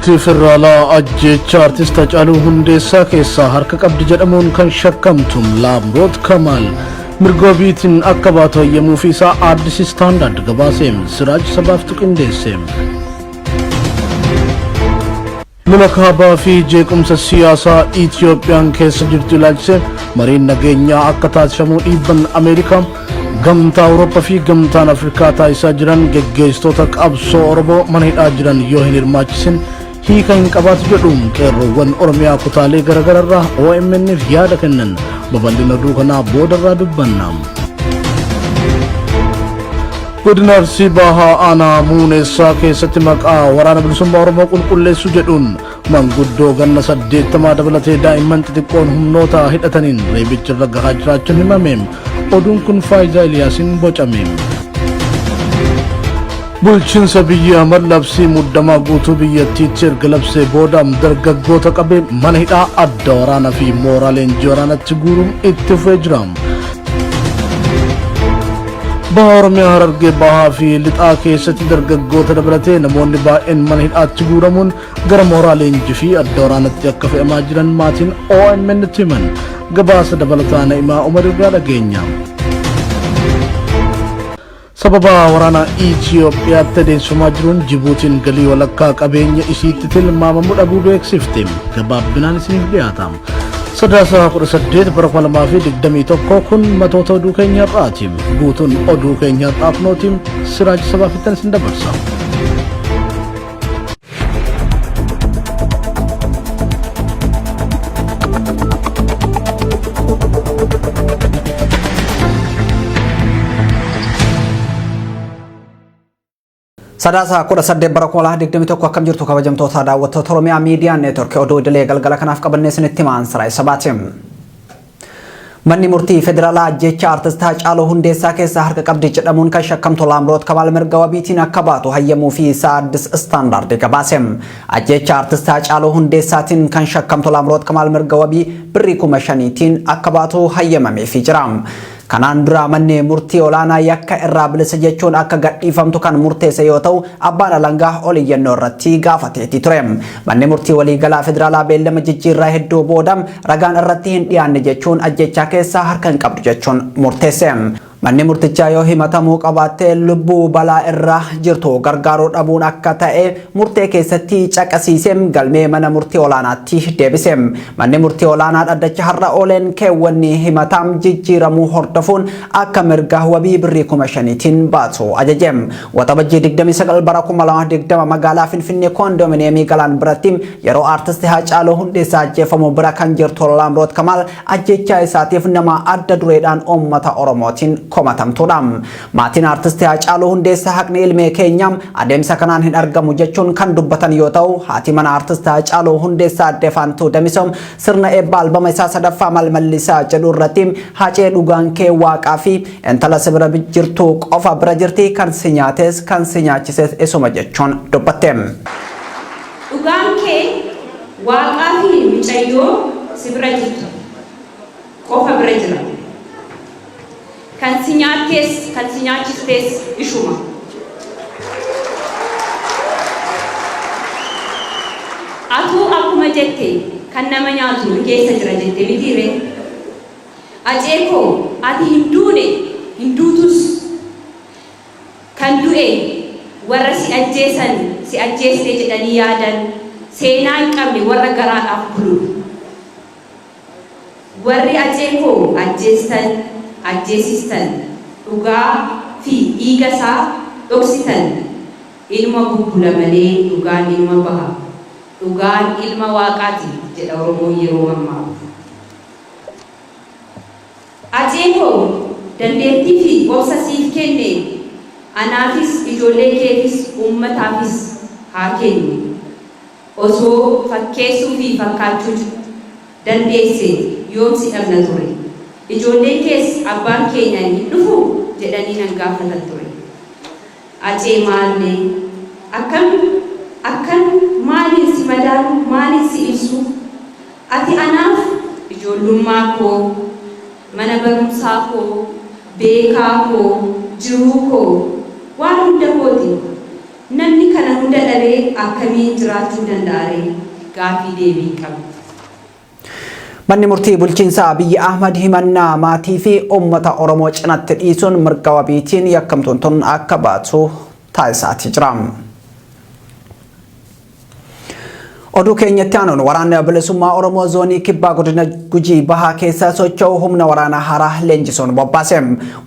Murtii Federaalaa ajjecha artist Hacaaluu Hundeessaa keessaa harka qabdi jedhamuun kan shakkamtu Laamroot Kamaal mirga biitiin akka baatu hayyamuuf isaa Addis Standard gabaaseem Siraaj sabaaf qindeesseem. Lola kaabaa fi jeequmsa siyaasaa Itiyoophiyaan keessa jirtu ilaalchisee mariin nageenyaa akka taasifamu dhiibban Ameerikaa gamtaa Awurooppaa fi gamtaan Afrikaa taasisaa jiran geggeessitoota qabsoo Oromoo mana hidhaa jiran yoo hin hirmaachisin hiika hin qabaatu jedhuun qeerroowwan Oromiyaa kutaalee garaagararraa OMN'f yaada kennan babal'ina duukanaa boodarraa dubbanna. Godina Arsii Bahaa Aanaa Muuneessaa keessatti maqaa waraana bilisummaa Oromoo qulqulleessuu jedhuun manguddoo ganna 80 dabalatee daa'imman xixiqqoon humnoota hidhataniin reebicha gahaa jiraachuun himameem. Oduun kun Faayidaa Iliyaasin bocame. Bulchiinsa biyya Ahmad labsii muddamaa guutuu biyyattiitti erga labsee booda dargaggoota qabee mana hidhaa adda waraanaa fi mooraa leenjii waraanaatti guuruun itti fufee jira. Baha Oromiyaa Harargee Bahaa fi Lixaa keessatti dargaggoota dabalatee namoonni baay'een mana hidhaatti guuramuun gara mooraa leenjii fi adda waraanaatti akka fe'amaa jiran maatiin OMN itti himan. Gabaasa dabalataa Na'imaa Umar irraa dhageenya. Sababa waraana Itiyoophiyaatti adeemsifamaa jiruun Jibuutiin galii walakkaa qabeenya isiitti tilmaamamu dhabuu beeksifte. Gabaabbinaan isiniif dhiyaata. Sadaasa 18 bara 2021 kun matoota oduu keenya irraati. Guutuun oduu keenya irraa kunootiin Siraaj sabaaf ittiin isin dabarsa. Sadaasa 18 bara 2021 akkam jirtu kabajamtoota daawwattoota Oromiyaa Miidiyaa Neetwork oduu idilee galgala kanaaf qabannee isinitti himaan Siraaj sabaatiin. Manni murtii federaalaa ajjecha artist Hacaaluu Hundeessaa keessaa harka qabdi jedhamuun kan shakkamtu Laamroot Kamaal mirga wabiitiin akka baatu hayyamuu fi isaa Addis Standard gabaaseem. Ajjecha artist Hacaaluu Hundeessaatiin kan shakkamtu Laamroot Kamaal mirga wabii birrii 5,000tiin akka baatu hayyamameefii jira. Kanaan dura manni murtii olaanaa yakka irraa bilisa jechuun akka gadhiifamtu kan murteesse yoo ta'u abbaan alangaa oliyyannoo irratti gaafateeti ture. Manni murtii waliigalaa federaalaa beellama jijjiirraa hedduu booda ragaan irratti hin dhiyaanne jechuun ajjechaa keessaa harka hin qabdu jechuun murteesse. Manni murtichaa yoo himatamuu qabaattee lubbuu balaa irra jirtu gargaaruu dhabuun akka ta'e murtee keessatti caqasiiseem galmee mana murtii olaanaatti deebiseem. Manni murtii olaanaa dhaddacha har'a ooleen keewwanni himatam jijjiiramuu hordofuun akka mirga wabii birrii 5,000tiin baatu ajajeem. Waxabajjii 29 bara 2020 magaalaa Finfinnee koondoominiyeemii Galaan biratti yeroo artist Hacaaluu Hundeessaa ajjeefamu bira kan jirtu Laamroot Kamaal ajjechaa isaatiif nama adda dureedhaan uummata Oromootiin komatamtuudha. Maatiin artist Hacaaluu Hundeessaa haqni ilmee keenyaam adeemsa kanaan hin argamu jechuun kan dubbatan yoo ta'u haati mana artist Hacaaluu Hundeessaa adde Faantuu Damisoom sirna eebba albama isaa sadaffaa malmallisaa jedhu irratti hacee dhugaan kee waaqaa fi intala sibira jirtu qofa bira jirti kan si nyaates kan si nyaachises isuma jechuun dubbatte. Dhugaan kee waaqaa fi mucayyoo sibira jirtu qofa bira jira. Kan si nyaates kan si nyaachistes ishuma. Atuu akkuma jette kan nama nyaatu keessa jira jette mitiire. Ajeekoo ati hin duutus kan du'e warra si ajjeesan si ajjeesne jedhanii yaadan seenaa hin qabne warra garaadhaaf bulu. Warri ajeekoo ajjeesistan dhugaa fi dhiiga isaa dhoksitan ilma bubbula malee dhugaan ilma baha. Dhugaan ilma waaqaati jedha Oromoon yeroo ammaa. Ajeekoo dandeettii fi obsa siif kenne anaafis ijoollee keefis uummataafis haa kennu. Osoo fakkeessuu fi fakkaachuu dandeesse yoomsi dhabna ture. Ijoolleen kees abbaan keenya hin dhufu jedhanii nan gaafatan ture. Acee maallee akkam maaliin si madaalu maaliin si ibsu ati anaaf ijoollummaa koo mana barumsaa koo beekaa koo jiruu koo waan hunda kooti namni kana hunda dhabee akkamiin jiraachuu danda'are gaaffii deebii qabu. Manni murtii bulchiinsa Abiy Ahmad himannaa maatii fi uummata Oromoo cinatti dhiisuun mirga wabiitiin yakkamtuun tun akka baatu taasisaa jira. Oduu keenyatti aanuun waraana bilisummaa Oromoo zoonii kibbaa godina Gujii bahaa keessa socho'u humna waraanaa haaraa leenjisuun bobbaase.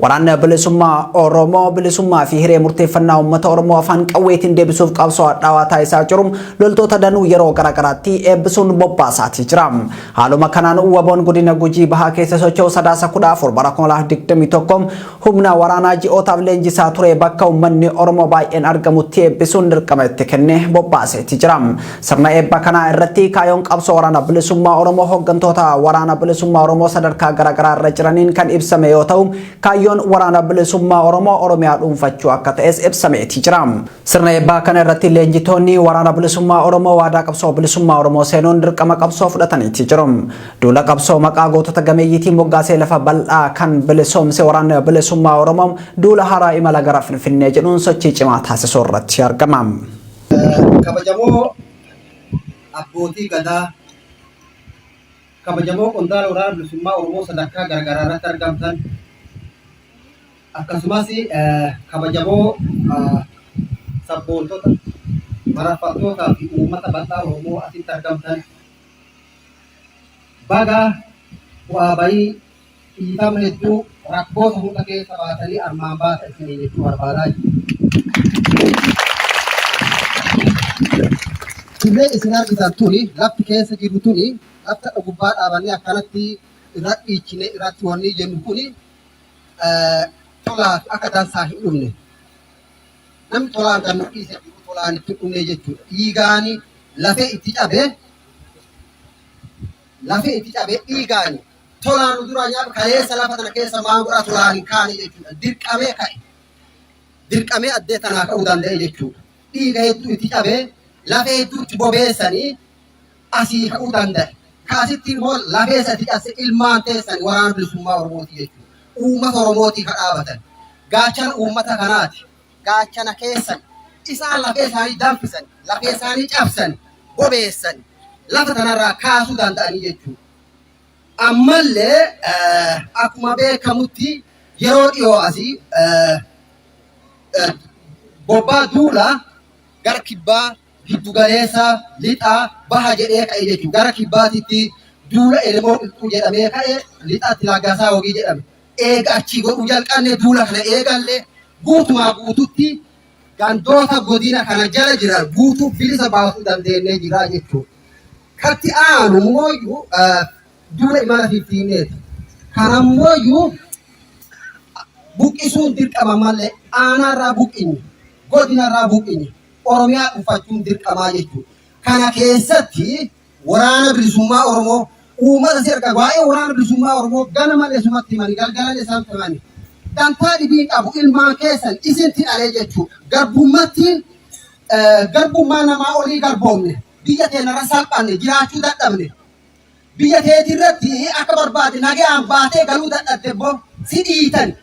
Waraanni bilisummaa Oromoo bilisummaa fi hiree murteeffannaa uummata Oromoo afaan qawweetiin deebisuuf qabsoo adhaawaa taasisaa jiru loltoota danuu yeroo garaagaraatti eebbisuun bobbaasaa jira. Haaluma kanaan Wbon godina Gujii bahaa keessa socho'u sadaasa 14 bara 2021 humna waraanaa ji'ootaaf leenjisaa ture bakka uummanni Oromoo baay'een argamutti eebbisuun dirqama itti kennee bobbaasee jira. Sirna kana irratti kaayoon qabsoo waraana bilisummaa Oromoo hooggantoota waraana bilisummaa Oromoo sadarkaa garaagaraa irra jiraniin kan ibsame yoo ta'u kaayoon waraana bilisummaa Oromoo Oromiyaa dhuunfachuu akka ta'es ibsamee jira. Sirna eebbaa kana irratti leenjitoonni waraana bilisummaa Oromoo waadaa qabsoo bilisummaa Oromoo seenuun dirqama qabsoo fudhatanii jiru. Duula qabsoo maqaa gootota gameeyyiitiin moggaasee lafa bal'aa kan bilisoomse waraana bilisummaa Oromoo duula haaraa imala gara Finfinnee jedhuun sochii cimaa taasisuu irratti argama. Kabajamoo abbootii gadaa kabajamoo qondaala waraana bilisummaa Oromoo sadarkaa garaagaraa irratti argamtan akkasumas kabajamoo sabboontota mararfattootaa fi uummata bal'aa Oromoo asitti argamtan baga bu'aa bayii dhiitama hedduu rakkoota hunda keessa baatanii armaan baasa isinii jechuu barbaadaa jiru. Illee isin argitan tuni lafti keessa jiru tuni lafta gubbaa dhaabanii akkanatti irra dhiichine irratti wanni jennu kuni tolaa akka dansaa hin dhumne. Namni tolaan kan nu dhiise jiru tolaan itti dhumne jechuudha. Dhiigaani lafee itti cabee dhiigaani tolaan nu dura nyaata kaleessa lafa tana keessa maan godha tolaan hin kaane jechuudha. Dirqamee ka'e. Dirqamee addee tanaa ka'uu danda'e jechuudha. Dhiiga hedduu itti cabee lafee hedduutti bobeessanii asii ka'uu danda'e. Kaasitti immoo lafee isatti cabse ilmaan teessanii waraana bilisummaa Oromooti jechuudha. Uummata Oromootii kan dhaabatan. Gaachana uummata kanaati. Gaachana keessan isaan lafee isaanii danfisan, lafee isaanii cabsan, bobeessan lafa tanarraa kaasuu danda'anii jechuudha. Ammallee akkuma beekamutti yeroo dhiyoo asii bobbaa duulaa gara kibbaa giddugaleessa lixaa baha jedhee ka'e jechuudha. Gara kibbaatitti duula elemoo qilxuu jedhamee ka'e lixaatti laggasaa hogii jedhame. Eega achii godhuu jalqabne duula kana eegallee guutumaa guututti gandoota godina kana jala jiran guutuu bilisa baasuu dandeenyee jira jechuudha. Katti aanu mooyyuu duula imala Finfinneeti. Kanammoo buqqisuun dirqama malee aanaarraa buqqinye, godinarraa buqqinye, Oromiyaa dhuunfachuun dirqamaa jechuudha. Kana keessatti waraana bilisummaa Oromoo uummata sirga waa'ee waraana bilisummaa Oromoo gana malee sumatti himanii galgalan isaan himanii. Dantaa dhibii qabu ilmaan keessan isinti dhalee jechuudha. Garbummaa namaa olii garboomne biyya teenarra salphanne jiraachuu dadhabne. Biyya teetirratti akka barbaade nagaan baatee galuu dadhabde boo si dhiitan.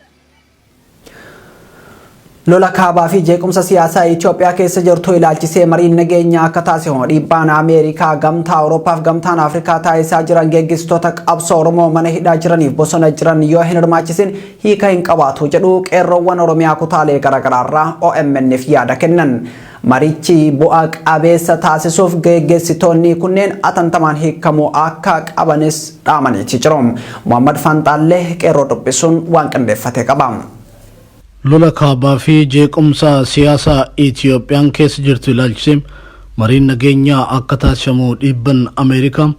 Lola kaabaa fi jeequmsa siyaasaa Itoophiyaa keessa jirtu ilaalchisee mariin nageenyaa akka taasifamu dhiibbaan Ameerikaa gamtaa Awurooppaa fi gamtaan Afrikaa taasisaa jiran geggeessitoota qabsoo Oromoo mana hidhaa jiraniif bosona jiran yoo hin hirmaachisin hiika hin qabaatu jedhu qeerroowwan Oromiyaa kutaalee garaagaraarraa OMN'f yaada kennan. Marichi bu'aa qabeessa taasisuuf geggeessitoonni kunneen atantamaan hiikamuu akka qabanis dhaamanii jiru. Muhammad Fanxaallee qeerroo dubbisuun waan qindeeffate qaba. Lola kaabaa fi jeequmsa siyaasaa Itoophiyaan keessa jirtu ilaalchisee mariin nageenyaa akka taasifamu dhiibban Ameerikaa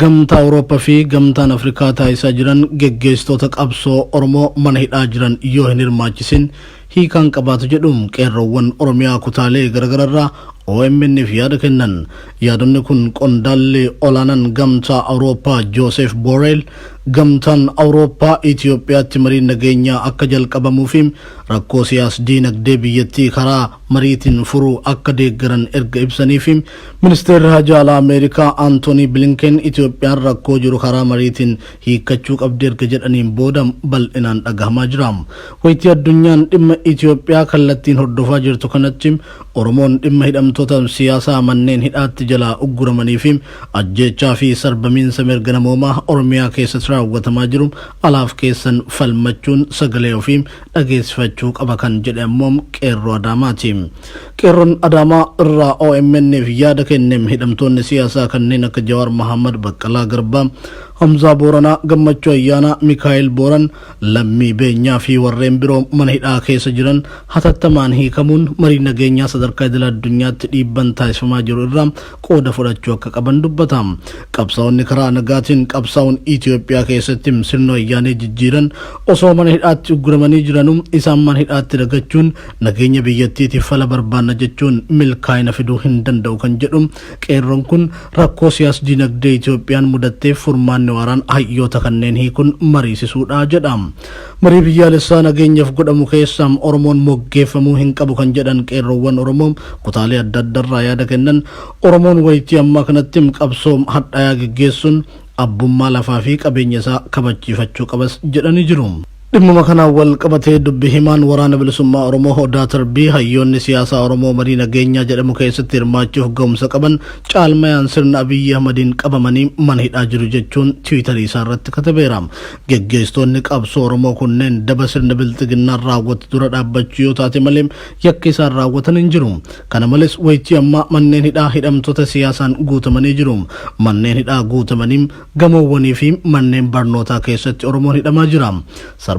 gamtaa Awurooppaa fi gamtaan Afrikaa taasisaa jiran geggeessitoota qabsoo Oromoo mana hidhaa jiran yoo hin hirmaachisin hiikaan qabaatu jedhuun qeerroowwan Oromiyaa kutaalee garaagaraarraa OMN'f yaada kennan. Yaadonni kun qondaalli olaanaan gamtaa Awurooppaa Joosef Borrell gamtaan Awurooppaa Itoophiyaatti mariin nageenyaa akka jalqabamuu fi rakkoo siyaas diinagdee biyyattii karaa mariitiin furuu akka deeggaran erga ibsanii fi ministeerri haajaa alaa Ameerikaa Anthony Blinken Itoophiyaan rakkoo jiru karaa mariitiin hiikkachuu qabdi erga jedhaniin booda bal'inaan dhagahamaa jira. Wayitii addunyaan dhimma Itoophiyaa kallattiin hordofaa jirtu kanatti Oromoon dhimma hidhamtoota siyaasaa manneen hidhaatti jalaa ugguramanii fi ajjeechaa fi sarbamiinsa mirga namoomaa Oromiyaa keessatti raawwatamaa jiru alaaf keessan falmachuun sagalee ofii dhageessifachuu qaba kan jedhe ammoo qeerroo Adaamaati. Qeerroon Adaamaa irraa OMN'f yaada kenneem hidhamtoonni siyaasaa kanneen akka Jawaar Mohaammed, Baqqalaa Garbaa, Hamzaa Booranaa, Gammachuu Ayyaanaa, Mikaa'el Booran, Lammii Beenyaa fi warreen biroo mana hidhaa keessa jiran hatattamaan hiikamuun marii nageenyaa sadarkaa idil addunyaatti dhiibban taasifamaa jiru irraa qooda fudhachuu akka qaban dubbata. Qabsaa'onni karaa nagaatiin qabsaa'uun Itoophiyaa keessatti sirna wayyaanee jijjiiran osoo mana hidhaatti ugguramanii jiranuu isaan mana hidhaatti dagachuun nageenya biyyattiitiif fala barbaanna jechuun milkaa'ina fiduu hin danda'u kan jedhu qeerroon kun rakkoo siyaas dinagdee Itoophiyaan mudatteef furmaanni waraan hayyoota kanneen hiikun mariisisuudha jedha. Marii biyyaalessaa nageenyaaf godhamu keessaa Oromoon moggeeffamuu hin qabu kan jedhan qeerroowwan Oromoo kutaalee adda addaarraa yaada kennan Oromoon wayitii ammaa kanatti qabsoo hadhaa'aa geggeessuun abbummaa lafaa fi qabeenya isaa kabachiifachuu qabas jedhanii jiru. Dhimma kanaan wal qabatee dubbii himaan waraana bilisummaa Oromoo Odaa Tarbii hayyoonni siyaasaa Oromoo marii nageenyaa jedhamu keessatti hirmaachuuf ga'umsa qaban caalmayaan sirna Abiyyi Ahmadiin qabamanii mana hidhaa jiru jechuun Tiwiitarii isaa irratti katabeera. Geggeessitoonni qabsoo Oromoo kunneen daba sirna bilxiginnaan raawwatu dura dhaabbachuu yoo taate malee yakka isaan raawwatan hin jiru. Kana malees wayitii ammaa manneen hidhaa hidhamtoota siyaasaan guutamanii jiru. Manneen hidhaa guutamanii gamoowwanii fi manneen barnootaa keessatti Oromoon hidhamaa jira.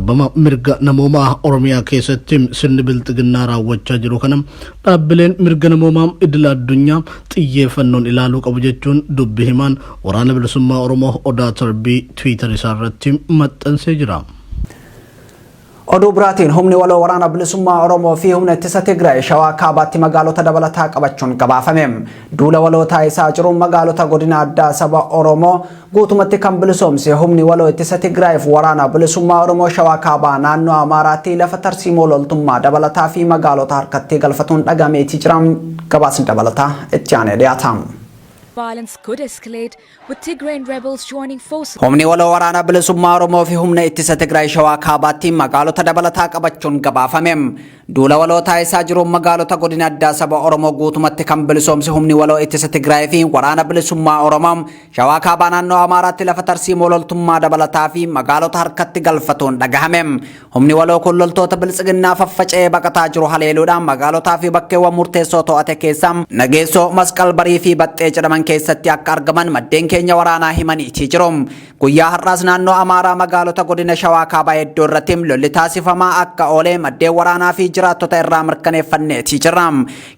Sarbama mirga namoomaa Oromiyaa keessatti sirni bilxiginnaa raawwachaa jiru kana dhaabbileen mirga namoomaa idil addunyaa xiyyeeffannoon ilaaluu qabu jechuun dubbii himaan waraana bilisummaa Oromoo Odaa Tarbii Tiwiitarii isaa irratti maxxansee jira. Oduu biraatiin humni waloo waraana bilisummaa Oromoo fi humna ittisa Tigraay shawaa kaabaatti magaalota dabalataa qabachuun gabaafame. Duula waloo taasisaa jiruun magaalota godina addaa saba Oromoo guutumatti kan bilisoomse humni waloo ittisa Tigraayiif waraana bilisummaa Oromoo shawaa kaabaa naannoo Amaaraatti lafa tarsiimoo loltummaa dabalataa fi magaalota harkatti galfatuun dhagameetii jiran gabaasni dabalataa itti aanee dhiyaata. Violence could escalate with Tigrayan rebels joining forces. Humni waloo waraana bilisummaa Oromoo fi humna ittisa Tigraay shawaa kaabaatti magaalota dabalataa qabachuun gabaafame. Duula waloo taasisaa jiruun magaalota godina addaa saba Oromoo guutumatti kan bilisoomse humni waloo ittisa Tigraay fi waraana bilisummaa Oromoo shawaa kaabaa naannoo Amaaraatti lafa tarsiimoo loltummaa dabalataa fi magaalota harkatti galfatuun dhagahame. Humni waloo kun loltoota biltsiginnaa faffaca'ee baqataa jiru haleeluudhaan magaalotaa fi bakkeewwan murteessoo to'ate keessaa Nageessoo, Masqal Barii fi Baxxee jedhaman keessatti akka argaman maddeen keenya waraanaa himaniitii jiru. Guyyaa har'aas naannoo Amaaraa magaalota godina shawaa kaabaa hedduu irratti lolli taasifamaa akka oolee maddeen waraanaa fi jiraattota irraa mirkaneeffanneetii jirra.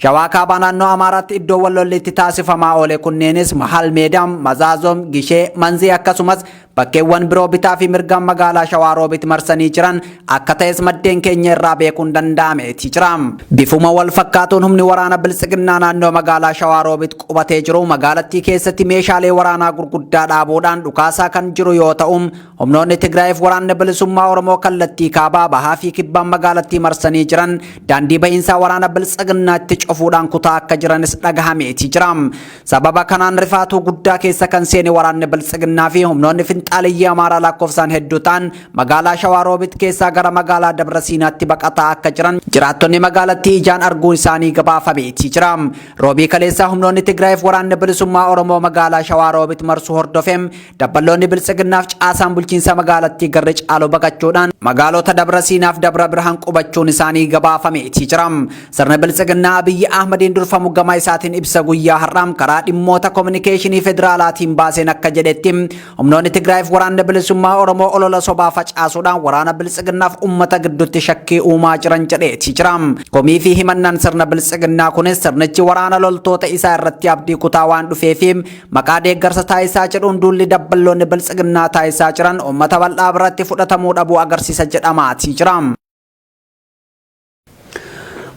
Shawaa kaabaa naannoo Amaaraatti iddoowwan lolli itti taasifamaa oole kunneenis Mahal Meedaa, Mazaazom, Gishee, Manzii akkasumas bakkeewwan biroo bitaa fi mirgaan magaalaa Shawaa Roobitti marsanii jiran akka ta'es maddeen keenya irraa beekuun danda'ameetii jira. Bifuma wal fakkaatuun humni waraana biltsiginnaa naannoo magaalaa Shawaa Roobitti qubatee jiru magaalattii keessatti meeshaalee waraanaa gurguddaa dhaabuudhaan dhukaasaa kan jiru yoo ta'u humnoonni Tigraayiif waraanni bilisummaa Oromoo kallattii kaabaa bahaa fi kibbaan magaalattii marsanii jiran daandii bahiinsaa waraana biltsiginnaatti cufuudhaan kutaa akka jiranis dhagahameetii jira. Sababa kanaan rifaatuu guddaa keessa kan seene waraanni biltsiginnaa fi humnoonni xaaliyyii Amaaraa lakkoofsaan hedduu ta'an magaalaa Shawaa Roobitti keessaa gara magaalaa Dabra Siinaatti baqataa akka jiran jiraattonni magaalattii ijaan arguun isaanii gabaafameetii jira. Roobii kaleessaa humnoonni Tigraayiif waraanni bilisummaa Oromoo magaalaa Shawaa Roobitti marsuu hordofeem dabballoonni biltsiginnaaf caasaan bulchiinsa magaalattii garri caaloo baqachuudhaan magaalota Dabra Siinaaf Dabra Birhaan qubachuun isaanii gabaafameetii jira. Sirna biltsiginnaa Abiyyi Ahmadiin durfamu gama isaatiin ibsa guyyaa har'aam karaa dhimmoota kominikeeshinii federaalaatiin baaseen akka jedhetti humnoonni Tigraayiif waraanni bilisummaa Oromoo olola sobaa facaasuudhaan waraana biltsiginnaaf uummata gidduutti shakkii uumaa jiran jedheetii jira. Komii fi himannaan sirna biltsiginnaa kunis sirnichi waraana loltoota isaa irratti abdii kutaa waan dhufeef maqaa deeggarsa taasisaa jedhuun duulli dabballoonni biltsiginnaa taasisaa jiran uummata bal'aa biratti fudhatamuu dhabuu agarsiisa jedhamaatii jira.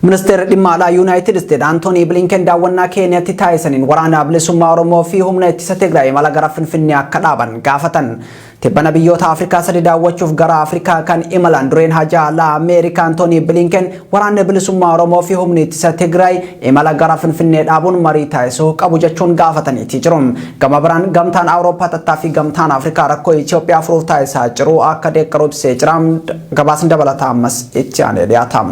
Ministeerri dhimma alaa Yuunaayitid Isteet Antoonii Bilinken daawwannaa Keeniyaatti taasisaniin waraana bilisummaa Oromoo fi humna ittisa Tigraay mala gara Finfinnee akka dhaaban gaafatan. Tibbana biyyoota Afrikaa sadi daawwachuuf gara Afrikaa kan imalan dureen hajaa alaa Ameerikaa Antoonii Bilinken waraanni bilisummaa Oromoo fi humni ittisa Tigraay imala gara Finfinnee dhaabuun marii taasisuu qabu jechuun gaafataniitii jiru. Gama biraan gamtaan Awurooppaa tattaa fi gamtaan Afrikaa rakkoo Itoophiyaa furuuf taasisaa jiru akka deeggaru ibsee jira. Gabaasni dabalataa ammas itti aanee dhiyaata.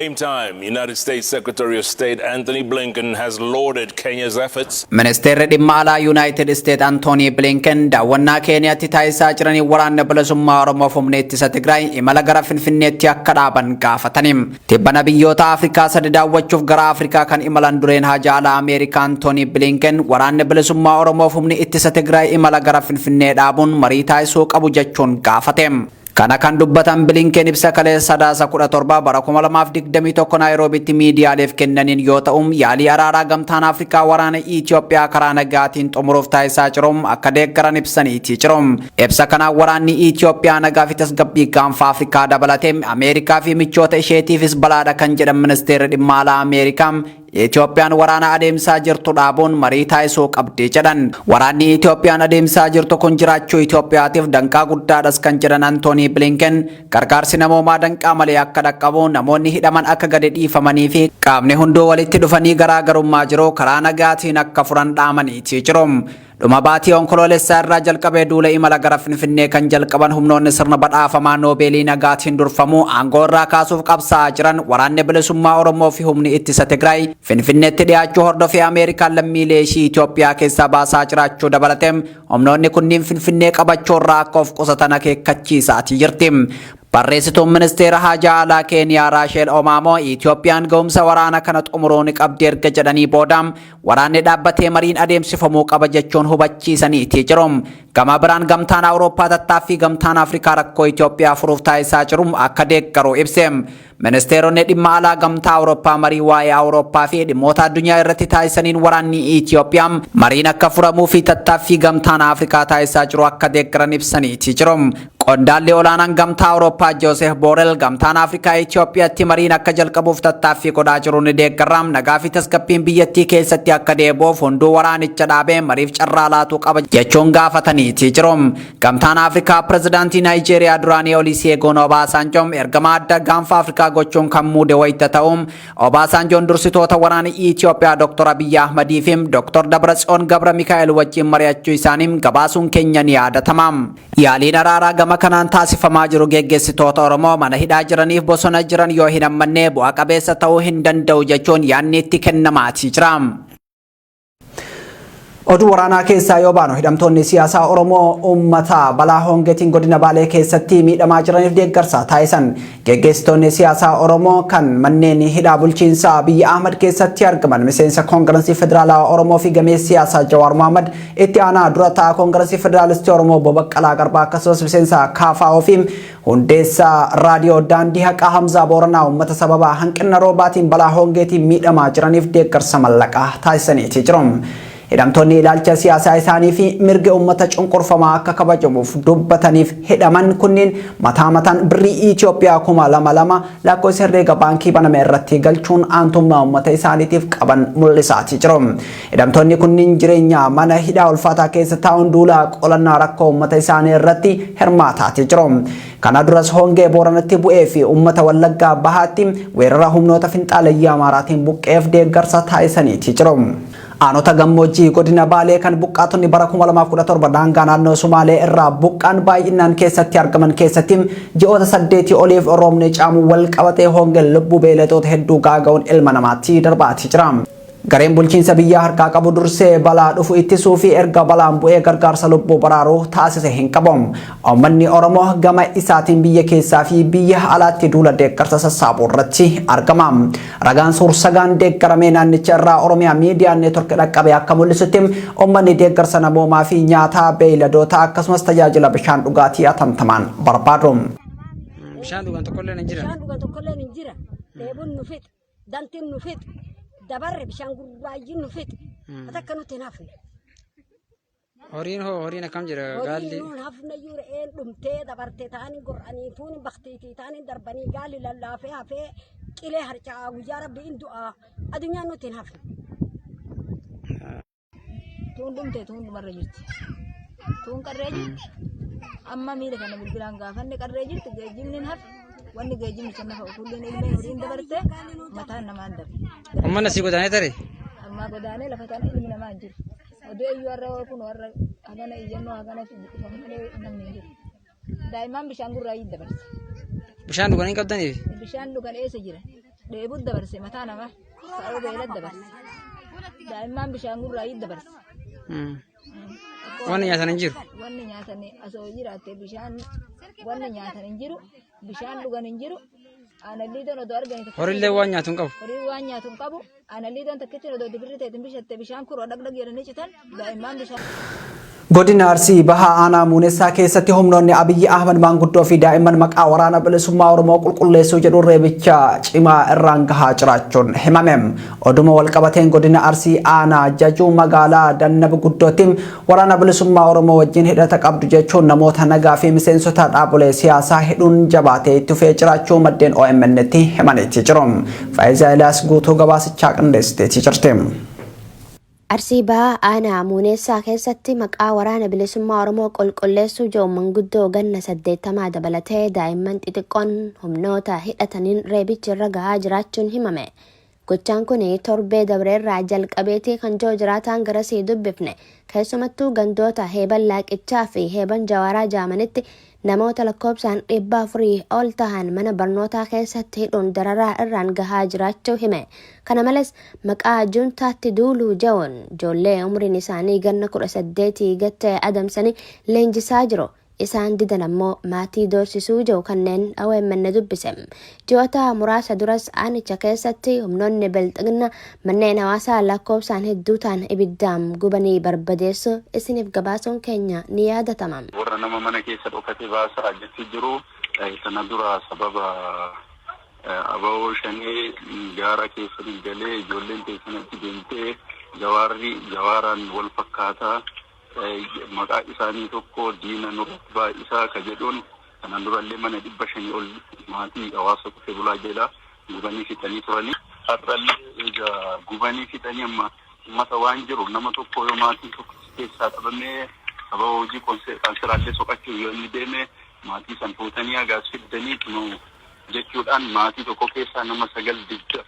Same time, United States Secretary of State Anthony Blinken has lauded Kenya's efforts. Ministeerri dhimma alaa United States Anthony Blinken daawwannaa Keeniyaatti taasisaa jiranii waraanni bilisummaa Oromoof humna ittisa Tigraay imala gara Finfinneetti akka dhaaban gaafatanii. Tibbana biyyoota Afrikaa sadi daawwachuuf gara Afrikaa kan imalan dureen haja alaa Ameerikaa Anthony Blinken waraanni bilisummaa Oromoof humni ittisa Tigraay imala gara Finfinnee dhaabuun marii taasisuu qabu jechuun gaafate. Kana kan dubbatan Blinken ibsa kaleessa 17 bara 2021 Naayiroobiitti miidiyaaleef kennaniin yoo ta'u yaalii araaraa gamtaan Afrikaa waraana Itoophiyaa karaa nagaatiin xumuruuf taasisaa jiru akka deeggaran ibsaniiti jiru. Ibsa kanaan waraanni Itoophiyaa nagaa fi tasgabbii gaanfa Afrikaa dabalatee Ameerikaa fi michoota isheetiifis balaadha kan jedhan ministeerri dhimma alaa Ameerikaa Itoophiyaan waraana adeemsaa jirtu dhaabuun marii taasisuu qabdi jedhan. Waraanni Itoophiyaan adeemsaa jirtu kun jiraachuu Itoophiyaatiif danqaa guddaadhas kan jedhan Anthony Blinken gargaarsi namoomaa danqaa malee akka dhaqqabu namoonni hidhaman akka gadi dhiifamanii fi qaamni hunduu walitti dhufanii garaagarummaa jiru karaa nagaatiin akka furan dhaamaniiti jiru. Dhuma baatii onkoloolessaa irraa jalqabee duula imala gara Finfinnee kan jalqaban humnoonni sirna badhaafamaa Noobeelii nagaatiin durfamu aangoo irraa kaasuuf qabsaa'aa jiran waraanni bilisummaa Oromoo fi humni ittisa Tigraay Finfinneetti dhiyaachuu hordofee Ameerikaan lammiilee ishii Itoophiyaa keessaa baasaa jiraachuu dabalatee humnoonni kunniin Finfinnee qabachuu irraa akka of qusatan akeekkachiisaatii jirti. Barreessituun ministeera haja alaa Keeniyaa Raasheel Omaamoo Itoophiyaan ga'umsa waraana kana xumuruu ni qabdi erga jedhanii booda waraanni dhaabbatee mariin adeemsifamuu qaba jechuun hubachiisaniiti jiru. Gama biraan gamtaan Awurooppaa tattaaffii gamtaan Afrikaa rakkoo Itoophiyaa furuuf taasisaa jiru akka deeggaru ibse. Ministeeronni dhimma alaa gamtaa Awurooppaa marii waa'ee Awurooppaa fi dhimmoota addunyaa irratti taasisaniin waraanni Itoophiyaa mariin akka furamuu fi tattaaffii gamtaan Afrikaa taasisaa jiru akka deeggaran ibsaniiti jiru. Qondaalli olaanaan gamtaa Awurooppaa Joosef Boorel gamtaan Afrikaa Itoophiyaatti mariin akka jalqabuuf tattaaffii godhaa jiru ni deeggarra. Nagaa fi tasgabbiin biyyattii keessatti akka deebi'uuf hunduu waraanicha dhaabee mariif carraa laatuu qaba jechuun gaafataniiti jiru. Gamtaan Afrikaa pirezidaantii Naayijeeriyaa duraanii Olusegun Obasanjoo ergama addaa gaanfa Afrikaa gochuun kan muude wayita ta'u Obasanjoon dursitoota waraana Itoophiyaa Dr. Abiy Ahmedii fi Dr. Dabratsiyoon Gabra Mikaa'el wajjin mari'achuu isaanii gabaasuun keenya ni yaadatama. Yaaliin araaraa gama kanaan taasifamaa jiru geggeessitoota Oromoo mana hidhaa jiraniif bosona jiran yoo hin ammanne bu'a qabeessa ta'uu hin danda'u jechuun yaadni itti kennamaatii jira. Oduu waraanaa keessaa yoo baanu hidhamtoonni siyaasaa Oromoo uummata balaa hongeetiin godina Baalee keessatti miidhamaa jiraniif deeggarsa taasisan. Geggeessitoonni siyaasaa Oromoo kan manneen hidhaa bulchiinsaa Abiy Ahmad keessatti argaman miseensa Koongirensii Federaalaa Oromoo fi gameessa siyaasaa Jawaar Mohaammed itti aanaa dura ta'aa Koongirensii Federaalistii Oromoo Obbo Baqqalaa Garbaa akkasumas miseensa KFO fi hundeessaa raadiyoo daandii haqaa Hamzaa Booranaa uummata sababa hanqina roobaatiin balaa hongeetiin miidhamaa jiraniif deeggarsa mallaqaa taasisaniiti jiru. Hidhamtoonni ilaalcha siyaasaa isaanii fi mirga uummata cunqurfamaa akka kabajamuuf dubbataniif hidhaman kunniin mataan birrii Itoophiyaa 2,200 lakkoofsa herreega baankii baname irratti galchuun aantummaa uummata isaaniitiif qaban mul'isaatii jiru. Hidhamtoonni kunniin jireenya mana hidhaa ulfaataa keessa taa'uun duula qolannaa rakkoo uummata isaanii irratti hirmaataatii jiru. Kana duras hongee Booranatti bu'ee fi uummata Wallaggaa Bahaatti weerara humnoota finxaalayyaa Amaaraatiin buqqeef deeggarsa taasisaniitii jiru. Aanota gammoojjii godina Baalee kan buqqaatonni bara 2017 daangaa naannoo Sumaalee irraa buqqaan baay'inaan keessatti argaman keessatti ji'oota 8 oliif roobni caamu wal qabatee hongeen lubbuu beeletoota hedduu gaaga'uun ilma namaatti darbaatii jira. Gareen bulchiinsa biyyaa harkaa qabu dursee balaa dhufu ittisuu fi erga balaan bu'ee gargaarsa lubbuu baraaruu taasise hin qabu. Uummanni Oromoo gama isaatiin biyya keessaa fi biyya alaatti duula deeggarsa sassaabuu irratti argama. Ragaan suursagaan deeggaramee naannicha irraa Oromiyaa miidiyaa neetwork dhaqqabe akka mul'isutti uummanni deeggarsa namoomaa fi nyaataa beeyladoota akkasumas tajaajila bishaan dhugaatii atamtamaan barbaadu. Bishaan dhugan tokkolleen hin jira. Dheebuun nu fixa, dantiin nu fixa. Dabarre bishaan gurbaayyiin nu fixe akka nuti hin hafne. Horiin akkam jira gaalli. Horiin hafne iyyuu re'een dhumtee dabarte ta'anii gorranii fuuni baktiitii ta'anii darbanii gaalli lallaafee hafee qilee harca'aa guyyaa rabbi hin du'aa addunyaan nuti hin hafne. Tuun dhumtee tuun dhumarra jirti. Tuun qarree jirti. Amma miila kana bilbilaan gaafanne qarree jirti geejjibni hin hafne. Wanni geejjibni sana fuulleen ilmee horiin dabarte mataan namaan darbe. Amma nasii godaanee tare? Amma godaanee lafa kana ilmi namaa hin jiru. Oduu iyyuu warra kun warra hagana iyyannoo hagana malee namni hin jiru. Daa'imman bishaan gurraayii dabarsa. Bishaan dhugan hin qabdaniif? Bishaan dhugan eessa jira? dheebut dabarse mataa nama sa'oo beelad dabarse daa'imman bishaan gurraayii dabarse. Wanni nyaatan hin jiru. Wanni nyaatan asoo jiraatte bishaan wanni nyaatan hin jiru bishaan dhugan hin jiru. Aanoleen doon odoo arganii. Horiillee waan nyaatu hin qabu. Horii waan nyaatu hin qabu. Aanoleen doon takkichi odoo dibirri ta'eetiin bishatte bishaan kuroo dhaqdhaq jedhanii citan daa'imman bishaan. Godina Arsii Bahaa Aanaa Muunessaa keessatti humnoonni Abiyyi Ahmad maanguddoo fi daa'imman maqaa waraana bilisummaa Oromoo qulqulleessuu jedhuun reebicha cimaa irraan gahaa jiraachuun himame. Oduma walqabateen godina Arsii Aanaa Jajuu magaalaa Dannab Guddootti waraana bilisummaa Oromoo wajjin hidhata qabdu jechuun namoota nagaa fi miseensota dhaabolee siyaasaa hidhuun jabaatee itti fufee jiraachuu maddeen OMN'tti himaniitti jiru. Faayisaa Eliyaas guutuu gabaasichaa qindeessiteetii jirti. Arsii Bahaa Aanaa Muunessaa keessatti maqaa waraana bilisummaa Oromoo qulqulleessuu jedhu manguddoo ganna 80 dabalatee daa'imman xixiqqoon humnoota hidhataniin reebicha irra gahaa jiraachuun himame. Gochaan kun torbee dabreerraa jalqabeetii kan jiru jiraataan garasii dubbifne keessumattuu gandoota heeban laaqichaa fi heeban jawaaraa jaamanitti namoota lakkoobsaan 400 ol tahan mana barnootaa keessatti hidhuun dararaa irraan gahaa jiraachuu hime. Kana malees maqaa juntaatti duuluu jedhuun ijoollee umriin isaanii ganna 18 gatta'e adamsanii leenjisaa jiru. Isaan didan ammoo maatii doorsisuu jedhu kanneen OMN dubbise. Ji'oota muraasa duras aanicha keessatti humnoonni bilxiginna manneen hawaasaa lakkoobsaan hedduu ta'an ibiddaan gubanii barbadeessu isiniif gabaasuun keenya ni yaadatama. Warra nama mana keessa dhokatee baasaa jechuun jiru sana dura sababa abawoo shanii gaara keessa galee ijoolleen keessatti deemtee jawaaraan wal fakkaataa maqaa isaanii tokko diina nurratti baay'isaa ka jedhuun kanaan durallee mana 500 ol maatii hawaasa qotee bulaa jedha gubanii fixanii turanii har'allee gubanii fixanii amma uummata waan jiru nama tokko yoo maatii tokko keessaa qabamee sababa hojii konseraallee soqachuu yoo inni deeme maatii san fuutanii agaas fiddanii jechuudhaan maatii tokko keessaa nama 9 digda.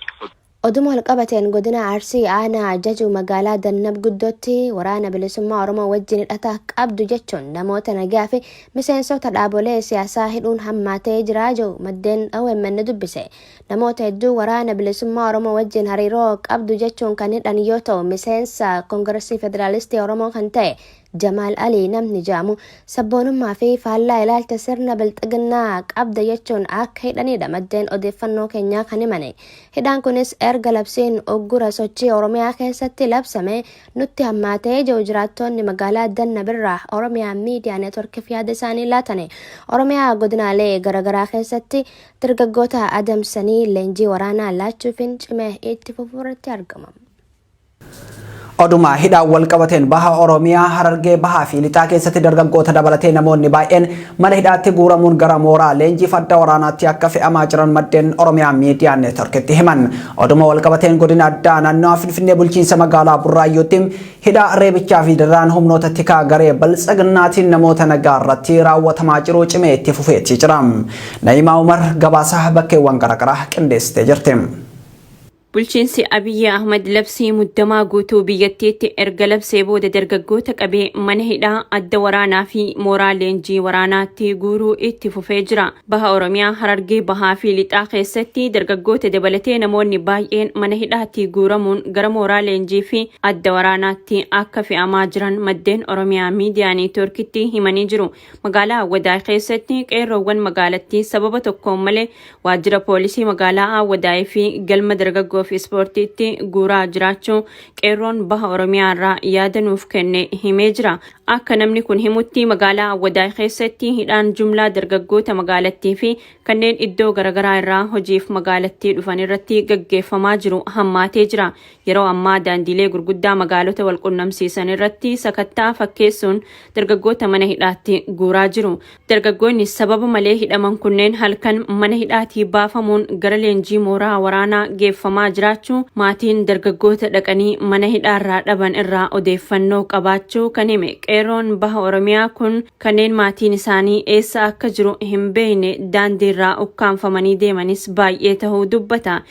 Oduma walqabateen godina Arsii Aanaa Jajuu magaalaa Dannab Guddootti waraana bilisummaa Oromoo wajjin hidhata qabdu jechuun namoota nagaa fi miseensota dhaabolee siyaasaa hidhuun hammaatee jiraa jiru maddeen OMN dubbise. Namoota hedduu waraana bilisummaa Oromoo wajjin hariiroo qabdu jechuun kan hidhan yoo ta'u miseensa Koongiresii Federaalistii Oromoo kan ta'e Jamaal Alii namni jedhamu sabboonummaa fi faallaa ilaalcha sirna bilxiginnaa qabda jechuun akka hidhanidha maddeen odeeffannoo keenyaa kan himane. Hidhaan kunis erga labsiin oggura sochii Oromiyaa keessatti labsame nutti hammaatee jiru jiraattonni magaalaa Dannabirraa Oromiyaa miidiyaa neetworkiif yaada isaanii laatane. Oromiyaa godinaalee garaagaraa keessatti dargaggoota adamsanii leenjii waraanaa laachuufin cimee itti fufuurratti argama. Oduma hidhaan walqabateen baha Oromiyaa Harargee bahaa fi lixaa keessatti dargaggoota dabalatee namoonni baay'een mana hidhaatti guuramuun gara mooraa leenjii adda waraanaatti akka fe'amaa jiran maddeen Oromiyaa miidiyaa neetworkitti himan. Oduma walqabateen godina addaa naannoo Finfinnee bulchiinsa magaalaa Burraayyuutti hidhaa reebichaa fi dararaan humnoota tikaa garee biltsiginnaatiin namoota nagaa irratti raawwatamaa jiru cimee itti fufeetti jira. Naayimaa Umar gabaasa bakkeewwan garaagaraa qindeessitee jirti. Bulchiinsi Abiyyi Ahmad labsii muddamaa guutuu biyyattiitti erga labsee booda dargaggoota qabee mana hidhaa adda waraanaa fi mooraa leenjii waraanaatti guuruu itti fufee jira. Baha Oromiyaa Harargee bahaa fi lixaa keessatti dargaggoota dabalatee namoonni baay'een mana hidhaatti guuramuun gara mooraa leenjii fi adda waraanaatti akka fe'amaa jiran maddeen Oromiyaa miidiyaa neetworkitti himanii jiru. Magaalaa Awwadaay keessatti qeerroowwan magaalattii sababa tokkoon malee waajjira poolisii magaalaa Awwadaay fi galma dargaggoo fi ispoortiitti guuraa jiraachuu qeerroon baha Oromiyaa irraa yaada nuuf kenne himee jira. Akka namni kun himutti magaalaa Awwadaay keessatti hidhaan jumlaa dargaggoota magaalattii fi kanneen iddoo garaagaraa irraa hojiif magaalattii dhufan irratti gaggeeffamaa jiru hammaatee jira. Yeroo ammaa daandiilee gurguddaa magaalota wal qunnamsiisan irratti sakattaa fakkeessuun dargaggoota mana hidhaatti guuraa jiru. Dargaggoonni sababa malee hidhaman kunneen halkan mana hidhaatii baafamuun gara leenjii mooraa waraanaa geeffamaa jiraachuu maatiin dargaggoota dhaqanii mana hidhaarraa dhaban irraa odeeffannoo qabaachuu kan hime. Qeerroon baha Oromiyaa kun kanneen maatiin isaanii eessa akka jiru hin beekne daandiirraa ukkaanfamanii deemanis baay'ee tahuu dubbata.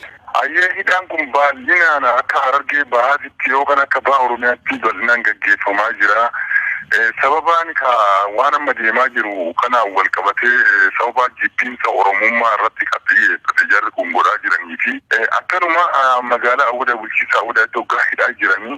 Ayyee hidhaan kun baay'inaan akka Harargee bahaatti yookaan akka baha Oromiyaatti bal'inaan gaggeeffamaa jira. sababaan ka waan amma deemaa jiru kana wal qabatee sababa jibbiinsa Oromummaa irratti xiyyeeffate jarri kun godhaa jiranii fi akkanuma magaalaa Awwada bulchiinsa Awwada Doggaa hidhaa jiranii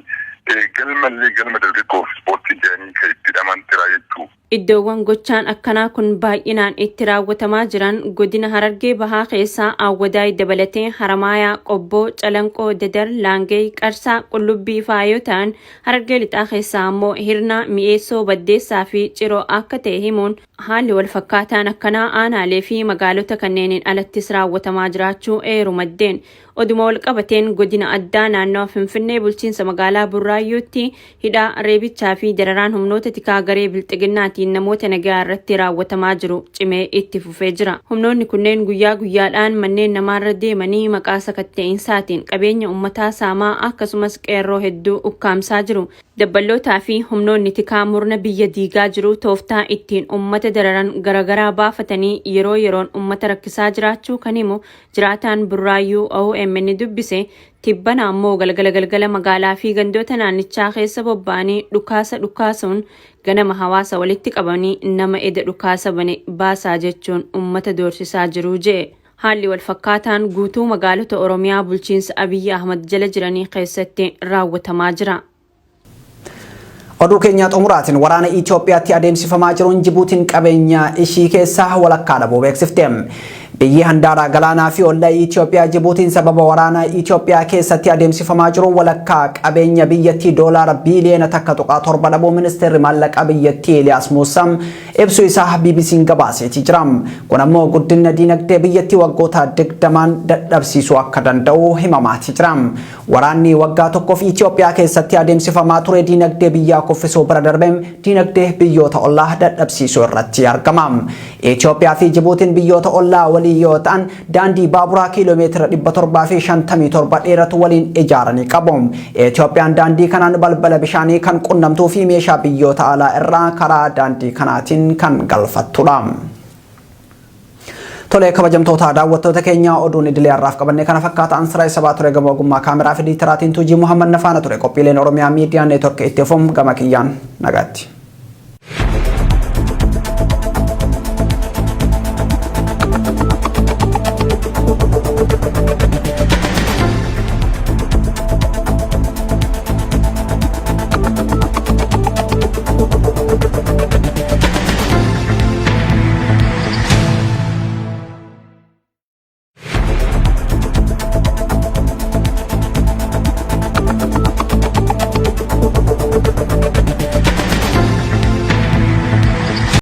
galma dargaggoof ispoortii jedhanii kan itti hidhamantiraa jechuudha. Iddoowwan gochaan akkanaa kun baay'inaan itti raawwatamaa jiran godina Harargee Bahaa keessaa Awwadaa dabalatee Haramaayaa, Qobboo, Calanqoo, Dadar, Laangee, Qarsaa, Qullubbii fa'aa yoo ta'an Harargee Lixaa keessaa ammoo Hirna, Mi'eessoo, Baddeessaa fi Ciroo akka ta'e himuun haalli wal fakkaataan akkanaa aanaalee fi magaalota kanneeniin alattis raawwatamaa jiraachuu eeru maddeen. Oduma wal qabateen godina addaa naannoo Finfinnee bulchiinsa magaalaa Burraayyuutti hidhaa reebichaa fi dararaan humnoota tikaa garee bilxiginnaatiin namoota nagaa irratti raawwatamaa jiru cimee itti fufee jira. Humnoonni kunneen guyyaa guyyaadhaan manneen namaarra deemanii maqaa sakatta'insatiin qabeenya uummataa saamaa akkasumas qeerroo hedduu ukkaamsaa jiru. Dabballootaa fi humnoonni tikaa murna biyya diigaa jiru tooftaa ittiin uummata dararan garagaraa baafatanii yeroo yeroon uummata rakkisaa jiraachuu kan himu jiraataan Burraayyuu OMN dubbise. Tibbana ammoo galgala magaalaa fi gandoota naannichaa keessa bobba'anii dhukaasuun ganama hawaasa walitti qabanii nama eda dhukaasa bane baasaa jechuun uummata doorsisaa jiru jee. Haalli wal fakkaataan guutuu magaalota Oromiyaa bulchiinsa Abiyyi Ahmad jala jiranii keessatti raawwatamaa jira. Oduu keenya xumuraatiin waraana Itoophiyaatti adeemsifamaa jiruun Jibuutiin qabeenya ishii keessaa walakkaa dhabuu beeksifte. Biyyi handaara galaanaa fi ollaa Itoophiyaa Jibuutiin sababa waraana Itoophiyaa keessatti adeemsifamaa jiruun walakkaa qabeenya biyyattii doolaara biiliyoona takka tuqaa torba dhabuu ministeerri maallaqaa biyyattii Eliyaas Muussam ibsuu isaa BBC'n gabaaseeti jira. Kun ammoo guddina diinagdee biyyattii waggoota 20 dadhabsiisuu akka danda'u himamaati jira. Waraanni waggaa tokkoof Itoophiyaa keessatti adeemsifamaa ture diinagdee biyyaa kuffisuu bira darbee diinagdee biyyoota ollaa dadhabsiisuu irratti argama. Itoophiyaa fi Jibuutiin biyyoota ollaa walii yoo ta'an daandii baaburaa kiiloomeetira 757 dheeratu waliin ijaaranii qabu. Itoophiyaan daandii kanaan balbala bishaanii kan qunnamtuu fi meeshaa biyyoota alaa irraa karaa daandii kanaatiin kan galfattudha. Tole kabajamtoota daawwattoota keenya oduun idilee har'aaf qabannee kana fakkaata ansiraa sabaa ture gama ogummaa kaameraa fi diitaraatiin Tuujii Muhammad Nafaana ture qophiileen Oromiyaa miidiyaa neetwork itti fufuun gama kiyyaan nagaatti.